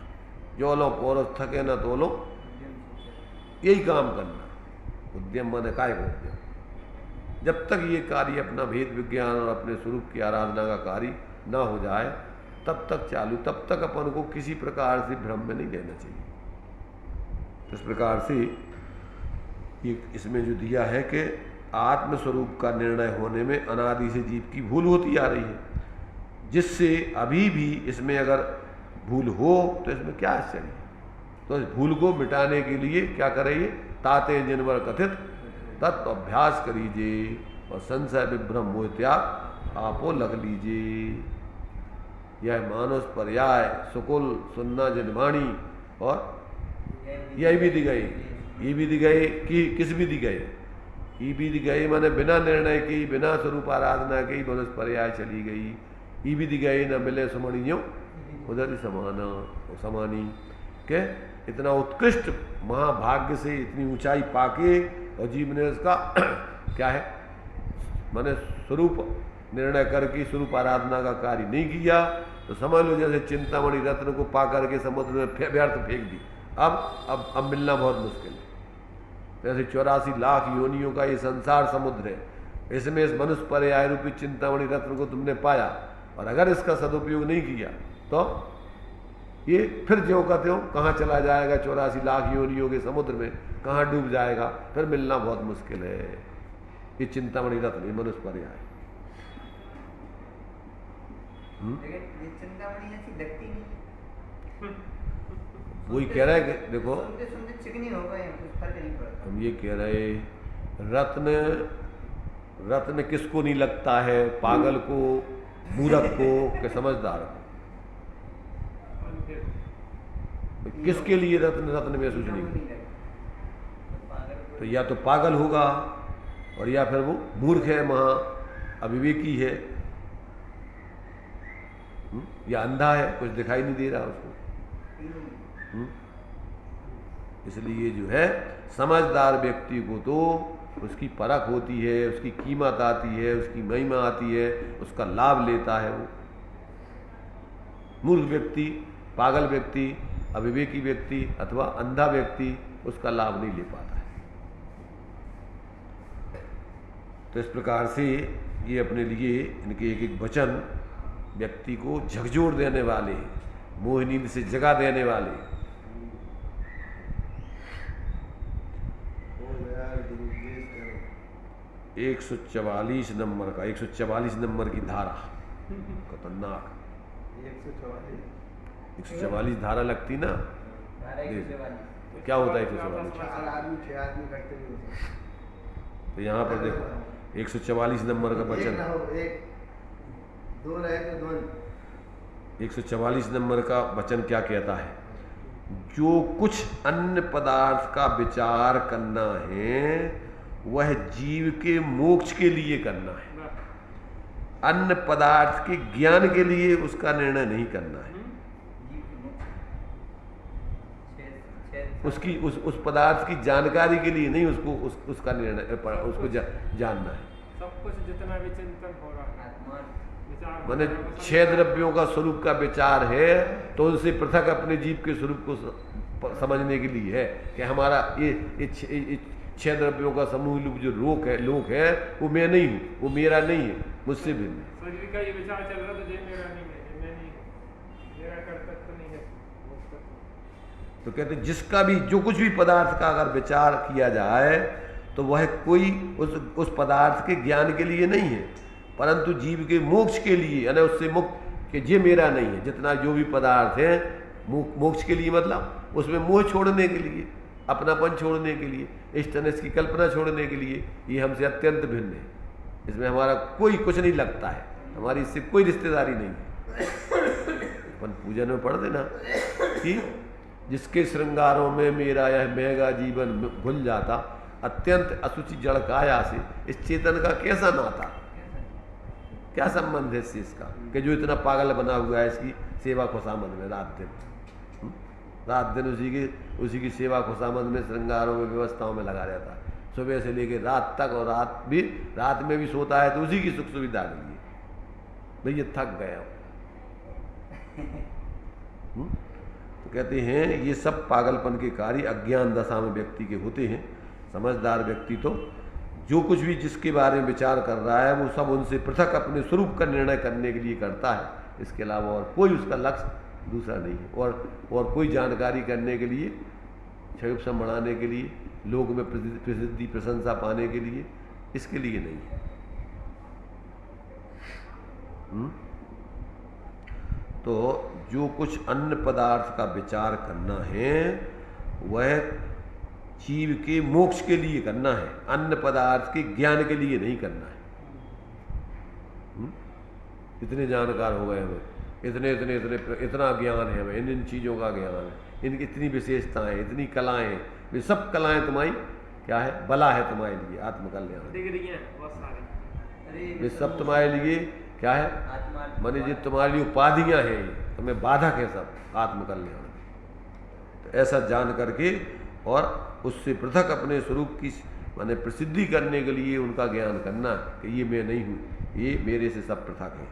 जो लो पोरस थके न तो लो, यही काम करना। उद्यम माने काय को उद्यम। जब तक ये कार्य अपना भेद विज्ञान और अपने स्वरूप की आराधना का कार्य ना हो जाए तब तक चालू, तब तक अपन को किसी प्रकार से भ्रम में नहीं रहना चाहिए। इस प्रकार से ये इसमें जो दिया है कि आत्मस्वरूप का निर्णय होने में अनादि से जीव की भूल होती आ रही है, जिससे अभी भी इसमें अगर भूल हो तो इसमें क्या आश्चर्य है। तो इस भूल को मिटाने के लिए क्या करेंगे, ताते जिनवर कथित तत्व अभ्यास करीजिए और संशय विभ्रम मोह त्याग आपो लग लीजिए। यह मानस पर्याय सुकुल सुन्ना जनवाणी और यह भी दी गई, ये भी दी गई कि किस भी दी गई, ये भी दी गई माने बिना निर्णय की, बिना स्वरूप आराधना की मनुष्य पर्याय चली गई। ये भी दी गई न मिले सुमणियों उधर ही समानी के इतना उत्कृष्ट महाभाग्य से इतनी ऊंचाई पाके और जीव ने इसका क्या है माने स्वरूप निर्णय करके स्वरूप आराधना का कार्य नहीं किया तो समझ लो जैसे चिंतामणि रत्न को पा करके समुद्र में व्यर्थ फेंक दी। अब मिलना बहुत मुश्किल है। जैसे 84 लाख योनियों का ये संसार समुद्र है, इसमें इस मनुष्य पर्याय रूपी चिंतामणि रत्न को तुमने पाया और अगर इसका सदुपयोग नहीं किया तो ये फिर ज्यों का त्यों कहाँ चला जाएगा, 84 लाख योनियों के समुद्र में कहाँ डूब जाएगा, फिर मिलना बहुत मुश्किल है। ये चिंतामणि रत्न, ये मनुष्य पर्याय। लेकिन ये चिंतामणि ऐसी लगती नहीं। वही कह रहे हैं कि देखो सुनते सुनते चिकनी हो गए, कुछ फर्क नहीं पड़ता। हम ये कह रहे रत्न किसको नहीं लगता है, पागल को, मूर्ख को कि समझदार को? किसके लिए रत्न महसूस नहीं होता? तो या तो पागल होगा और या फिर वो मूर्ख है, महा अविवेकी है, या अंधा है, कुछ दिखाई नहीं दे रहा उसको। इसलिए जो है समझदार व्यक्ति को तो उसकी परख होती है, उसकी कीमत आती है, उसकी महिमा आती है, उसका लाभ लेता है वो। मूर्ख व्यक्ति, पागल व्यक्ति, अविवेकी व्यक्ति अथवा अंधा व्यक्ति उसका लाभ नहीं ले पाता है। तो इस प्रकार से ये अपने लिए इनके एक एक वचन व्यक्ति को झकझोर देने वाले, मोह नींद से जगा देने वाले। 144 नंबर का 144 नंबर की धारा खतरनाक। 144 धारा लगती ना, तो क्या होता है 144? तो यहाँ पर देखो 144 नंबर का वचन, 144 नंबर का वचन क्या कहता है? जो कुछ अन्य पदार्थ का विचार करना है वह जीव के मोक्ष के लिए करना है, अन्य पदार्थ के ज्ञान के लिए उसका निर्णय नहीं करना है। उसकी उस पदार्थ की जानकारी के लिए नहीं उसको उसका निर्णय उसको जानना है। सब कुछ जितना भी चिंतन हो रहा है, माने 6 द्रव्यों का स्वरूप का विचार है तो उनसे पृथक अपने जीव के स्वरूप को समझने के लिए है कि हमारा ये 6 द्रव्यों का समूह जो लोक है वो मैं नहीं हूँ, वो मेरा नहीं है, मुझसे भिन्न है। शरीर का ये विचार चल रहा तो ये मेरा नहीं है, ये मैं नहीं हूँ, मेरा कर्तव्य नहीं है। तो कहते जिसका भी जो कुछ भी पदार्थ का अगर विचार किया जाए तो वह कोई उस पदार्थ के ज्ञान के लिए नहीं है, परंतु जीव के मोक्ष के लिए, यानी उससे मुक्त कि ये मेरा नहीं है। जितना जो भी पदार्थ है मोक्ष के लिए, मतलब उसमें मोह छोड़ने के लिए, अपनापन छोड़ने के लिए, इष्टनेस की कल्पना छोड़ने के लिए। ये हमसे अत्यंत भिन्न है, इसमें हमारा कोई कुछ नहीं लगता है, हमारी इससे कोई रिश्तेदारी नहीं है। अपन पूजन में पढ़ देना कि जिसके श्रृंगारों में मेरा यह महंगा जीवन भूल जाता, अत्यंत असुचि जड़ काया से इस चेतन का कैसा नाता, क्या संबंध है इससे इसका, कि जो इतना पागल बना हुआ है इसकी सेवा खुशामद में रात दिन उसी की सेवा खुशामद में, श्रृंगारों में, व्यवस्थाओं में लगा रहता है, सुबह से लेकर रात तक, और रात में भी सोता है तो उसी की सुख सुविधा के लिए। भैया थक गया। तो कहते हैं ये सब पागलपन के कार्य अज्ञान दशा में व्यक्ति के होते हैं। समझदार व्यक्ति तो जो कुछ भी जिसके बारे में विचार कर रहा है वो सब उनसे पृथक अपने स्वरूप का निर्णय करने के लिए करता है, इसके अलावा और कोई उसका लक्ष्य दूसरा नहीं है, और कोई जानकारी करने के लिए, क्षयोपम बढ़ाने के लिए, लोग में प्रसिद्धि प्रशंसा पाने के लिए, इसके लिए नहीं है। तो जो कुछ अन्य पदार्थ का विचार करना है वह जीव के मोक्ष के लिए करना है, अन्य पदार्थ के ज्ञान के लिए नहीं करना है। इतने जानकार हो गए हमें, इतना ज्ञान है हमें, इन चीज़ों का ज्ञान है, इनकी इतनी विशेषताएं, इतनी कलाएं, वे सब कलाएं तुम्हारी क्या है, बला है तुम्हारे लिए आत्मकल्याण। वे सब तुम्हारे लिए क्या है, माने जो तुम्हारे लिए उपाधियां हैं, तुम्हें बाधक है सब आत्मकल्याण। तो ऐसा जान करके और उससे पृथक अपने स्वरूप की माने प्रसिद्धि करने के लिए उनका ज्ञान करना कि ये मैं नहीं हूं, ये मेरे से सब पृथक है।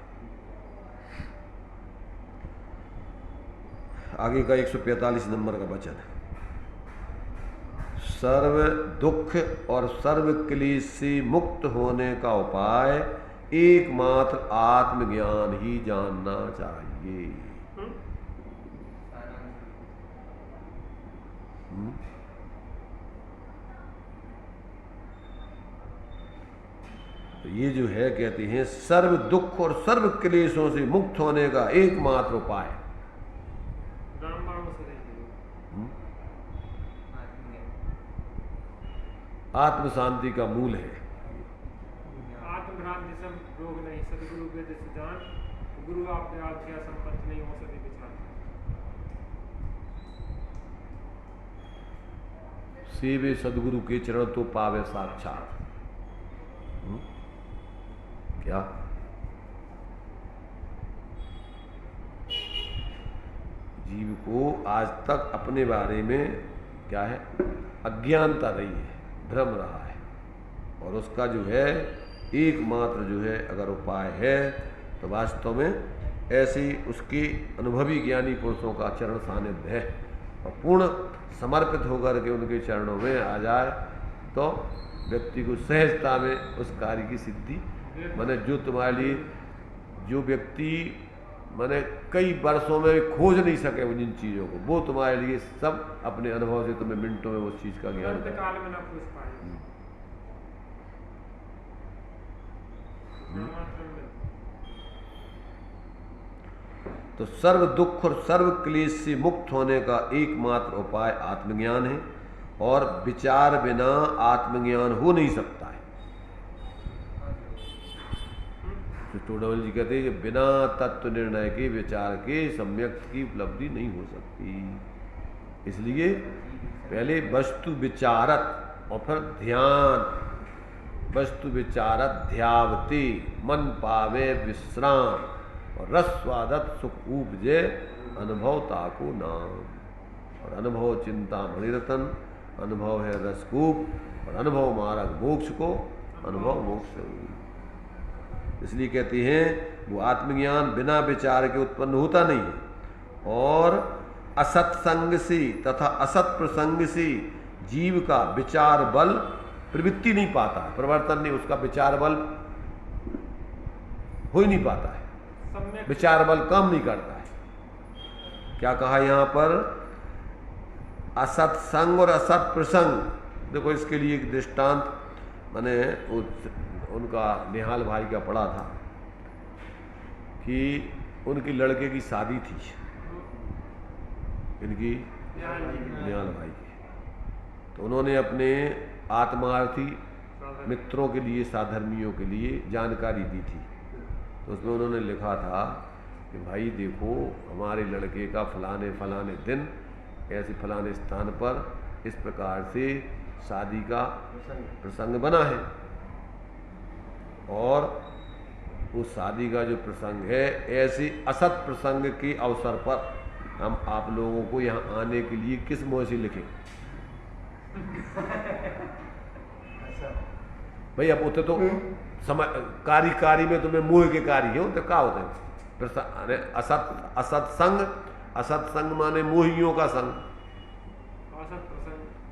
आगे का 145 नंबर का वचन है, सर्व दुख और सर्व क्लेश से मुक्त होने का उपाय एकमात्र आत्मज्ञान ही जानना चाहिए। तो ये जो है कहते हैं सर्व दुख और सर्व क्लेशों से मुक्त होने का एकमात्र उपाय आत्म शांति का मूल है। आत्मभ्रांति सब रोग नहीं, सदगुरु के जैसे जान, गुरु आपने आज्ञा संपत्ति नहीं हो सके विचार। सेवे सदगुरु के चरण तो पावे साक्षात। क्या जीव को आज तक अपने बारे में क्या है, अज्ञानता रही है, भ्रम रहा है, और उसका जो है एकमात्र जो है अगर उपाय है तो वास्तव में ऐसे उसके अनुभवी ज्ञानी पुरुषों का चरण सानिध्य है, और पूर्ण समर्पित होकर के उनके चरणों में आ जाए तो व्यक्ति को सहजता में उस कार्य की सिद्धि, माने जो तुम्हारे लिए, जो व्यक्ति माने कई वर्षों में खोज नहीं सके उन जिन चीज़ों को, वो तुम्हारे लिए सब अपने अनुभव से तुम्हें मिनटों में उस चीज़ का ज्ञान काल में ना पूछ पाए। तो सर्व दुख और सर्व क्लेश से मुक्त होने का एकमात्र उपाय आत्मज्ञान है, और विचार बिना आत्मज्ञान हो नहीं सकता है। तो टोडावल जी कहते हैं कि बिना तत्व निर्णय के विचार के सम्यक की उपलब्धि नहीं हो सकती। इसलिए पहले वस्तु विचारत और फिर ध्यान, वस्तु विचारत ध्यावते मन पावे विश्राम, और रस स्वादत सुख उपजे अनुभव ताको नाम। और अनुभव चिंता मणिरतन, अनुभव है रसकूप, और अनुभव मार्ग मोक्ष को, अनुभव मोक्ष। इसलिए कहते हैं वो आत्मज्ञान बिना विचार के उत्पन्न होता नहीं है, और असत्संग से तथा असत प्रसंग से जीव का विचार बल प्रवृत्ति नहीं पाता है, परिवर्तन नहीं, उसका विचार बल हो ही नहीं पाता है, विचार बल काम नहीं करता है। क्या कहा यहाँ पर, असत्संग और असत प्रसंग। देखो इसके लिए एक दृष्टांत मैंने उनका निहाल भाई का पढ़ा था कि उनकी लड़के की शादी थी, इनकी निहाल भाई की, तो उन्होंने अपने आत्मार्थी मित्रों के लिए, साधर्मियों के लिए जानकारी दी थी। तो उसमें उन्होंने लिखा था कि भाई देखो, हमारे लड़के का फलाने फलाने दिन ऐसे फलाने स्थान पर इस प्रकार से शादी का प्रसंग बना है, और उस शादी का जो प्रसंग है, ऐसे असत प्रसंग के अवसर पर हम आप लोगों को यहाँ आने के लिए किस मुँह से लिखें? भाई अब होते तो कारी में तुम्हें मोह के कारी हो तो क्या होते हैं? असत असत संग, असत संग माने मोहियों का संग,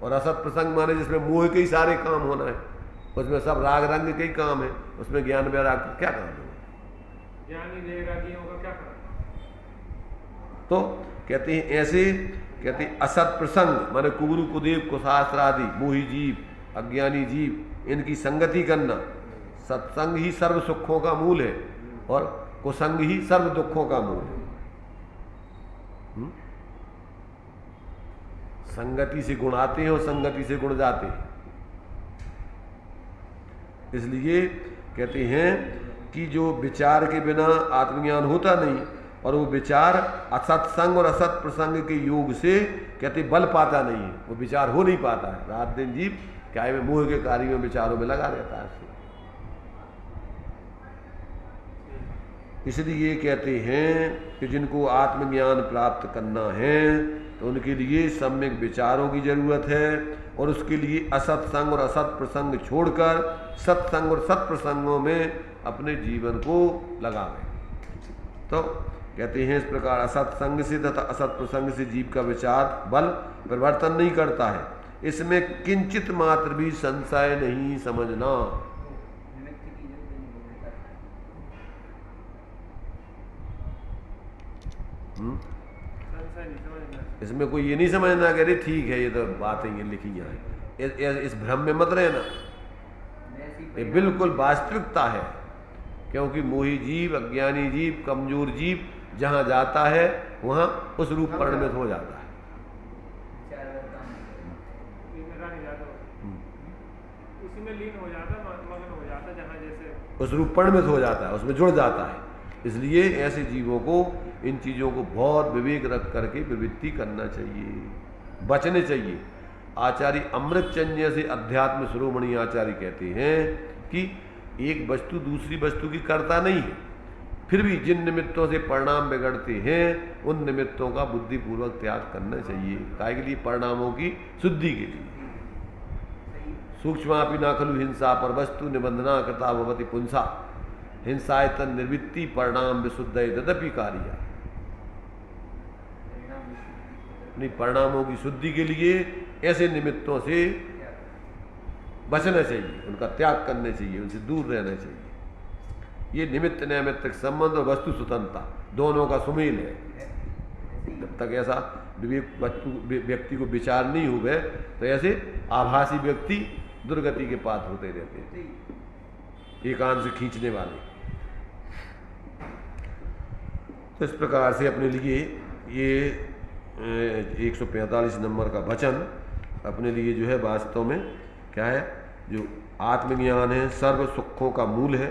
और असत प्रसंग माने जिसमें मोह के ही सारे काम होना है, उसमें सब राग रंग के ही काम है, उसमें ज्ञान वैराग का क्या काम है? ज्ञानी वैरागियों का क्या काम? तो कहते हैं ऐसे, कहते हैं असत प्रसंग माने कुगुरु कुदेव कुशास्त्र आदि मोही जीव, अज्ञानी जीव, इनकी संगति करना। सत्संग ही सर्व सुखों का मूल है और कुसंग ही सर्व दुखों का मूल है। संगति से गुण आते हैं और संगति से गुण जाते हैं। इसलिए कहते हैं कि जो विचार के बिना आत्मज्ञान होता नहीं, और वो विचार असत्संग और असत प्रसंग के योग से कहते बल पाता नहीं है, वो विचार हो नहीं पाता है। रात दिन जीव क्या है, मोह के कार्य में विचारों में लगा रहता है। इसलिए कहते हैं कि जिनको आत्मज्ञान प्राप्त करना है तो उनके लिए सम्यक विचारों की जरूरत है, और उसके लिए असत्संग और असत प्रसंग छोड़कर सत्संग और सत प्रसंगों में अपने जीवन को लगावें। तो कहते हैं इस प्रकार असत्संग से तथा असत प्रसंग से जीव का विचार बल परिवर्तन नहीं करता है, इसमें किंचित मात्र भी संशय नहीं समझना। इसमें कोई ये नहीं समझना कि अरे ठीक है ये तो बातें ये लिखी हैं, इस भ्रम में मत रहना। ये बिल्कुल वास्तविकता है, क्योंकि मोही जीव, अज्ञानी जीव, कमजोर जीव जहाँ जाता है वहाँ उस रूप परिणमित हो जाता है। उसमें लीन हो जाता है, मगन हो जाता है, जहाँ जैसे उस रूप परिणमित हो जाता है, उसमें जुड़ जाता है। इसलिए ऐसे जीवों को इन चीज़ों को बहुत विवेक रख करके प्रवृत्ति करना चाहिए, बचने चाहिए। आचार्य अमृतचंद्र से अध्यात्म शिरोमणि आचार्य कहते हैं कि एक वस्तु दूसरी वस्तु की करता नहीं है, फिर भी जिन निमित्तों से परिणाम बिगड़ते हैं उन निमित्तों का बुद्धिपूर्वक त्याग करना चाहिए। काय के लिए? परिणामों की शुद्धि के लिए। सूक्ष्मापि न खलु हिंसा पर वस्तु निबंधना कृता भवति पुंसा, हिंसायतन निर्वृत्ति परिणाम विशुद्ध तदपि कार्य। अपनी परिणामों की शुद्धि के लिए ऐसे निमित्तों से बचना चाहिए, उनका त्याग करना चाहिए, उनसे दूर रहना चाहिए। ये निमित्त नैमित्तिक संबंध और वस्तु स्वतंत्रता दोनों का सुमेल है। जब तक ऐसा विवेक व्यक्ति को विचार नहीं हुए तो ऐसे आभासी व्यक्ति दुर्गति के पात्र होते रहते हैं, एकांत से खींचने वाले। तो इस प्रकार से अपने लिए ये 145 नंबर का वचन अपने लिए जो है वास्तव में क्या है, जो आत्मज्ञान है सर्व सुखों का मूल है,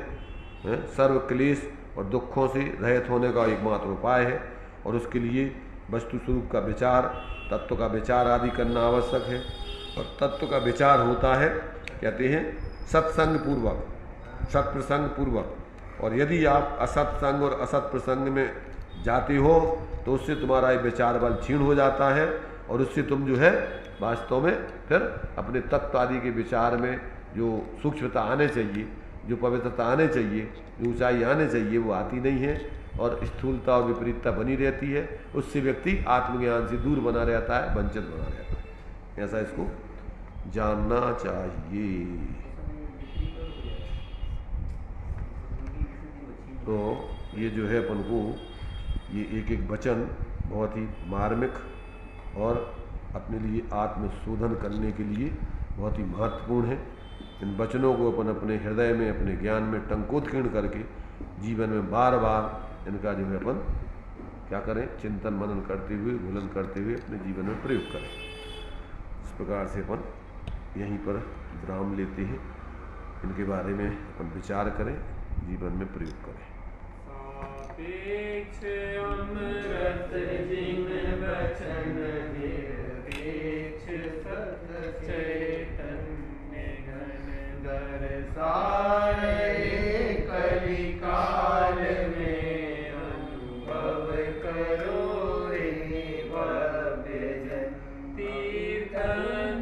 सर्व क्लेश और दुखों से रहित होने का एकमात्र उपाय है, और उसके लिए वस्तु स्वरूप का विचार, तत्व का विचार आदि करना आवश्यक है। और तत्व का विचार होता है कहते हैं सत्संग पूर्वक, सत्प्रसंग पूर्वक। और यदि आप असत्संग और असत प्रसंग में जाते हो तो उससे तुम्हारा ये विचार बल क्षीण हो जाता है, और उससे तुम जो है वास्तव में फिर अपने तत्व आदि के विचार में जो सूक्ष्मता आने चाहिए, जो पवित्रता आने चाहिए, जो ऊंचाई आने चाहिए, वो आती नहीं है, और स्थूलता और विपरीतता बनी रहती है। उससे व्यक्ति आत्मज्ञान से दूर बना रहता है, वंचित बना रहता है। ऐसा इसको जानना चाहिए। तो ये जो है अपन को ये एक एक वचन बहुत ही मार्मिक और अपने लिए आत्मशोधन करने के लिए बहुत ही महत्वपूर्ण है। इन वचनों को अपन अपने हृदय में, अपने ज्ञान में टंकोत्कीर्ण करके जीवन में बार बार इनका जो है अपन क्या करें, चिंतन मनन करते हुए, घुलन करते हुए अपने जीवन में प्रयोग करें। इस प्रकार से अपन यहीं पर विराम लेते हैं। इनके बारे में अपन विचार करें, जीवन में प्रयोग करें। सापेक्ष अमृत जिन वचन निरपेक्ष सत चैतन्य घन दर्शाए कलिकाल में अनुभव करो रे भव्य जन। तीर्थंकरों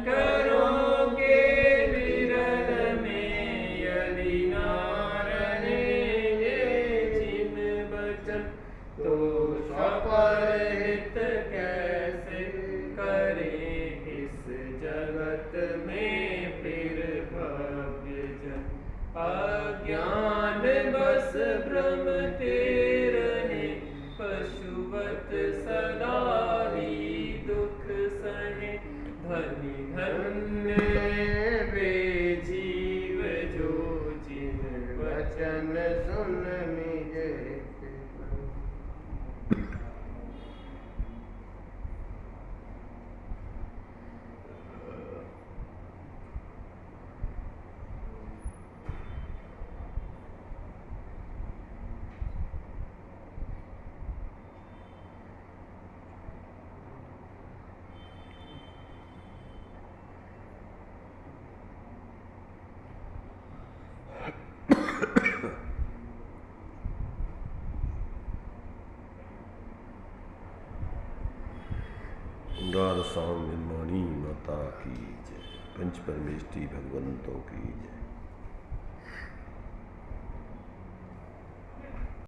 के विरह में यदि नारण जिन वचन तो स्वपरहित कैसे करें इस जगत में फिर भव्य जन। अज्ञान बस भ्रमते रहे पशुवत सदा ही दुख सहे। धनी धन्य वे जीव जो जिन वचन सुन मिज। गार साम निर्माणी माता की जय। पंच परमेष्टि भगवंतों की जय।